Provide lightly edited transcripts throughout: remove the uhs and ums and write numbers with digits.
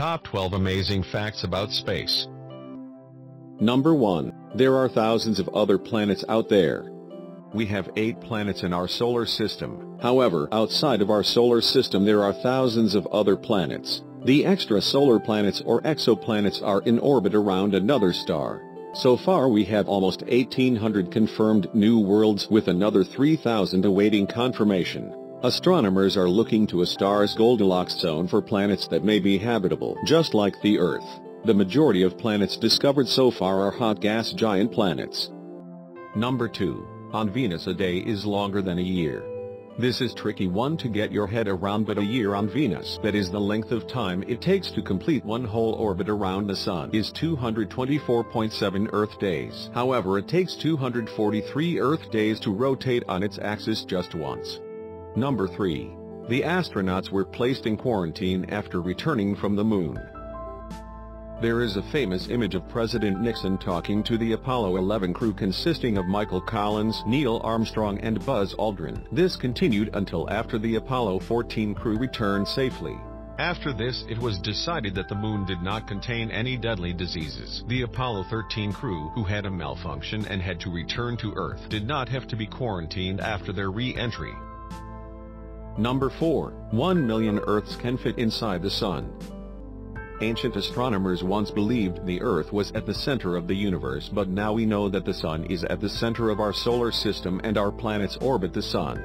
Top 12 Amazing Facts About Space. Number 1. There are thousands of other planets out there. We have 8 planets in our solar system. However, outside of our solar system there are thousands of other planets. The extrasolar planets or exoplanets are in orbit around another star. So far we have almost 1,800 confirmed new worlds with another 3,000 awaiting confirmation. Astronomers are looking to a star's Goldilocks zone for planets that may be habitable, just like the Earth. The majority of planets discovered so far are hot gas giant planets. Number 2. On Venus a day is longer than a year. This is tricky one to get your head around, but a year on Venus, that is the length of time it takes to complete one whole orbit around the Sun, is 224.7 Earth days. However, it takes 243 Earth days to rotate on its axis just once. Number 3. The astronauts were placed in quarantine after returning from the Moon. There is a famous image of President Nixon talking to the Apollo 11 crew consisting of Michael Collins, Neil Armstrong and Buzz Aldrin. This continued until after the Apollo 14 crew returned safely. After this, it was decided that the Moon did not contain any deadly diseases. The Apollo 13 crew, who had a malfunction and had to return to Earth, did not have to be quarantined after their re-entry. Number 4. 1 million Earths can fit inside the Sun. Ancient astronomers once believed the Earth was at the center of the universe, but now we know that the Sun is at the center of our solar system and our planets orbit the Sun.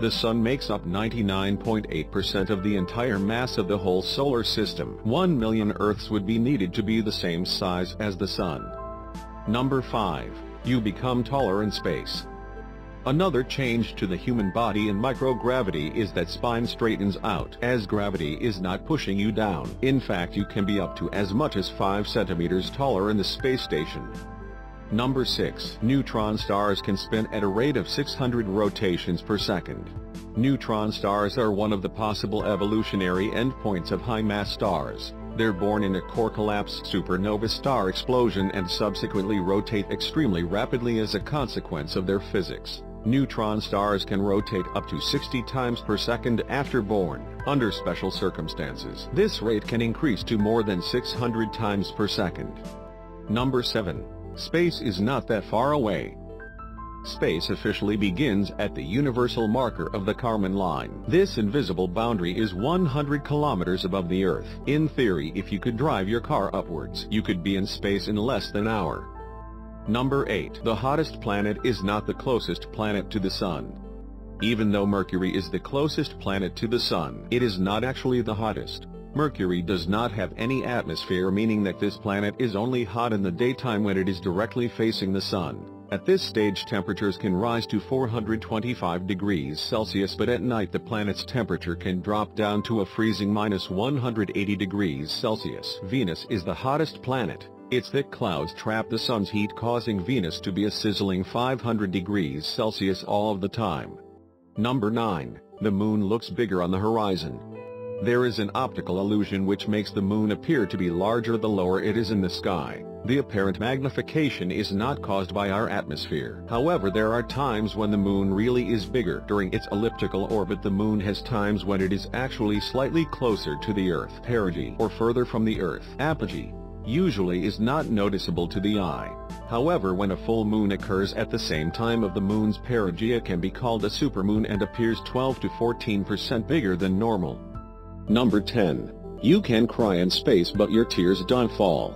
The Sun makes up 99.8% of the entire mass of the whole solar system. 1 million Earths would be needed to be the same size as the Sun. Number 5. You become taller in space. Another change to the human body in microgravity is that spine straightens out, as gravity is not pushing you down. In fact, you can be up to as much as 5 centimeters taller in the space station. Number 6. Neutron stars can spin at a rate of 600 rotations per second. Neutron stars are one of the possible evolutionary endpoints of high-mass stars. They're born in a core collapse supernova star explosion and subsequently rotate extremely rapidly as a consequence of their physics. Neutron stars can rotate up to 60 times per second after born. Under special circumstances, this rate can increase to more than 600 times per second. Number 7. Space is not that far away. Space officially begins at the universal marker of the Kármán line. This invisible boundary is 100 kilometers above the Earth. In theory, if you could drive your car upwards, you could be in space in less than an hour. Number 8. The hottest planet is not the closest planet to the Sun. Even though Mercury is the closest planet to the Sun, it is not actually the hottest. Mercury does not have any atmosphere, meaning that this planet is only hot in the daytime when it is directly facing the Sun. At this stage temperatures can rise to 425 degrees Celsius, but at night the planet's temperature can drop down to a freezing -180 degrees Celsius. Venus is the hottest planet. Its thick clouds trap the Sun's heat, causing Venus to be a sizzling 500 degrees Celsius all of the time. Number 9. The Moon looks bigger on the horizon. There is an optical illusion which makes the Moon appear to be larger the lower it is in the sky. The apparent magnification is not caused by our atmosphere. However, there are times when the Moon really is bigger. During its elliptical orbit, the Moon has times when it is actually slightly closer to the Earth, perigee, or further from the Earth, apogee. Usually is not noticeable to the eye. However, when a full moon occurs at the same time of the Moon's perigee, it can be called a supermoon and appears 12 to 14% bigger than normal. Number 10. You can cry in space but your tears don't fall.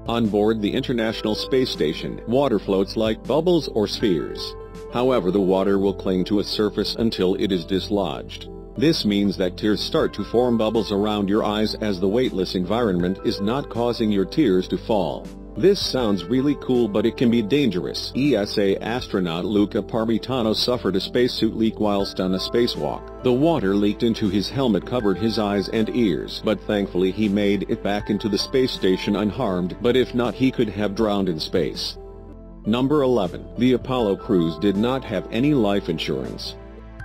On board the International Space Station, water floats like bubbles or spheres. However, the water will cling to a surface until it is dislodged. This means that tears start to form bubbles around your eyes as the weightless environment is not causing your tears to fall. This sounds really cool, but it can be dangerous. ESA astronaut Luca Parmitano suffered a spacesuit leak whilst on a spacewalk. The water leaked into his helmet, covered his eyes and ears, but thankfully he made it back into the space station unharmed, but if not he could have drowned in space. Number 11. The Apollo crews did not have any life insurance.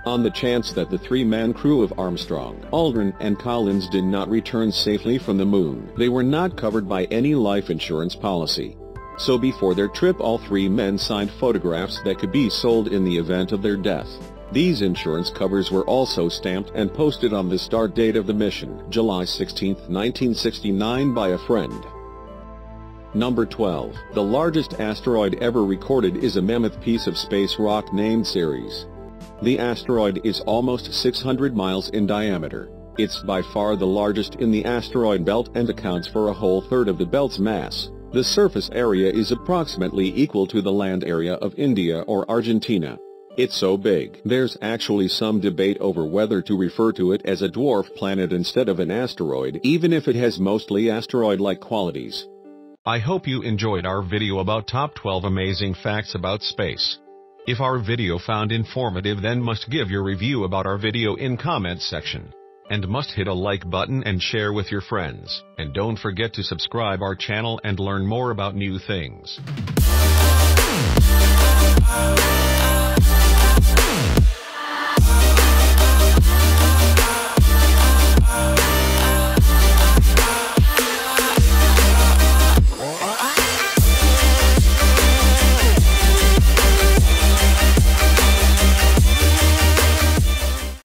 On the chance that the 3-man crew of Armstrong, Aldrin, and Collins did not return safely from the Moon, they were not covered by any life insurance policy. So before their trip all 3 men signed photographs that could be sold in the event of their death. These insurance covers were also stamped and posted on the start date of the mission, July 16, 1969, by a friend. Number 12. The largest asteroid ever recorded is a mammoth piece of space rock named Ceres. The asteroid is almost 600 miles in diameter. It's by far the largest in the asteroid belt and accounts for a whole third of the belt's mass. The surface area is approximately equal to the land area of India or Argentina. It's so big, there's actually some debate over whether to refer to it as a dwarf planet instead of an asteroid, even if it has mostly asteroid-like qualities. I hope you enjoyed our video about top 12 amazing facts about space. If our video found informative, then must give your review about our video in comments section. And must hit a like button and share with your friends. And don't forget to subscribe our channel and learn more about new things.